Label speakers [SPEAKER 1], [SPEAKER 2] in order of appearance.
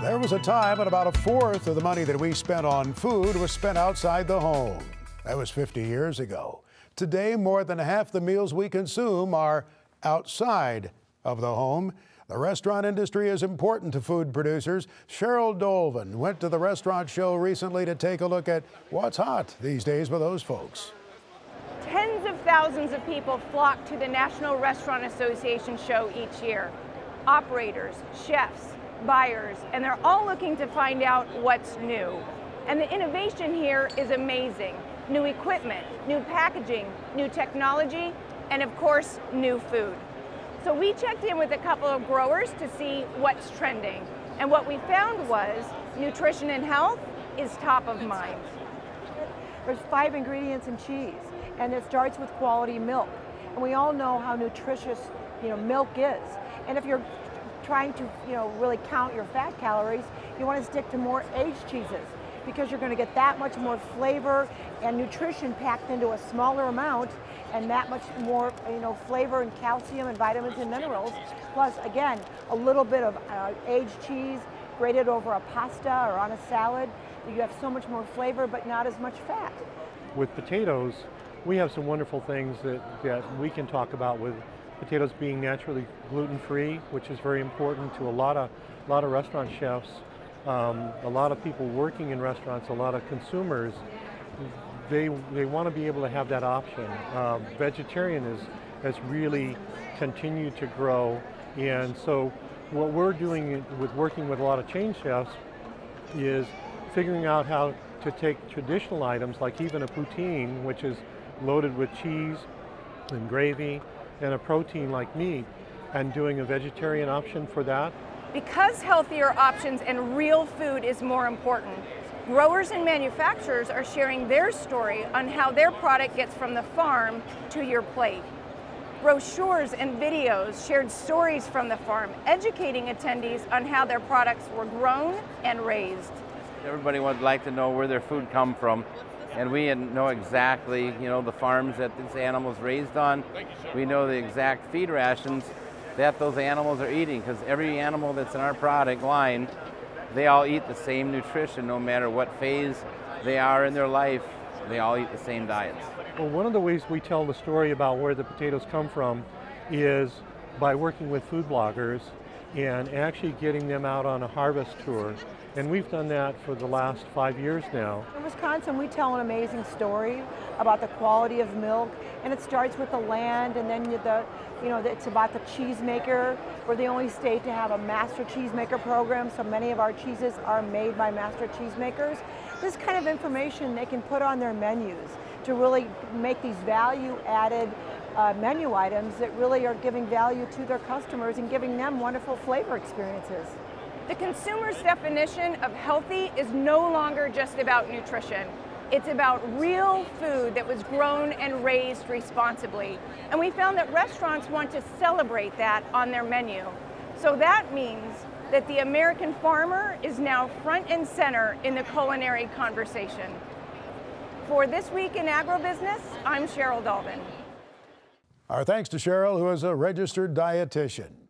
[SPEAKER 1] There was a time when about a fourth of the money that we spent on food was spent outside the home. That was 50 years ago. Today, more than half the meals we consume are outside of the home. The restaurant industry is important to food producers. Cheryl Dolvin went to the restaurant show recently to take a look at what's hot these days with those folks.
[SPEAKER 2] Tens of thousands of people flock to the National Restaurant Association show each year. Operators, chefs, buyers, and they're all looking to find out what's new. And the innovation here is amazing. New equipment, new packaging, new technology, and of course, new food. So we checked in with a couple of growers to see what's trending. And what we found was nutrition and health is top of mind.
[SPEAKER 3] There's 5 ingredients in cheese, and it starts with quality milk. And we all know how nutritious, milk is. And if you're trying to, really count your fat calories, you want to stick to more aged cheeses because you're going to get that much more flavor and nutrition packed into a smaller amount, and that much more, flavor and calcium and vitamins and minerals. Plus, again, a little bit of aged cheese grated over a pasta or on a salad. You have so much more flavor, but not as much fat.
[SPEAKER 4] With potatoes, we have some wonderful things that we can talk about with potatoes being naturally gluten-free, which is very important to a lot of restaurant chefs, a lot of people working in restaurants, a lot of consumers. They want to be able to have that option. Vegetarian has really continued to grow, and so what we're doing with working with a lot of chain chefs is figuring out how to take traditional items like even a poutine, which is loaded with cheese and gravy, and a protein like meat, and doing a vegetarian option for that.
[SPEAKER 2] Because healthier options and real food is more important, growers and manufacturers are sharing their story on how their product gets from the farm to your plate. Brochures and videos shared stories from the farm, educating attendees on how their products were grown and raised.
[SPEAKER 5] Everybody would like to know where their food comes from. And we know exactly, the farms that these animals raised on. We know the exact feed rations that those animals are eating, because every animal that's in our product line, they all eat the same nutrition no matter what phase they are in their life. They all eat the same diets.
[SPEAKER 4] Well, one of the ways we tell the story about where the potatoes come from is by working with food bloggers and actually getting them out on a harvest tour. And we've done that for the last 5 years now.
[SPEAKER 3] In Wisconsin, we tell an amazing story about the quality of milk, and it starts with the land, and then it's about the cheesemaker. We're the only state to have a master cheesemaker program, so many of our cheeses are made by master cheesemakers. This kind of information they can put on their menus to really make these value-added menu items that really are giving value to their customers and giving them wonderful flavor experiences.
[SPEAKER 2] The consumer's definition of healthy is no longer just about nutrition. It's about real food that was grown and raised responsibly. And we found that restaurants want to celebrate that on their menu. So that means that the American farmer is now front and center in the culinary conversation. For This Week in Agribusiness, I'm Cheryl Dolvin.
[SPEAKER 1] Our thanks to Cheryl, who is a registered dietitian.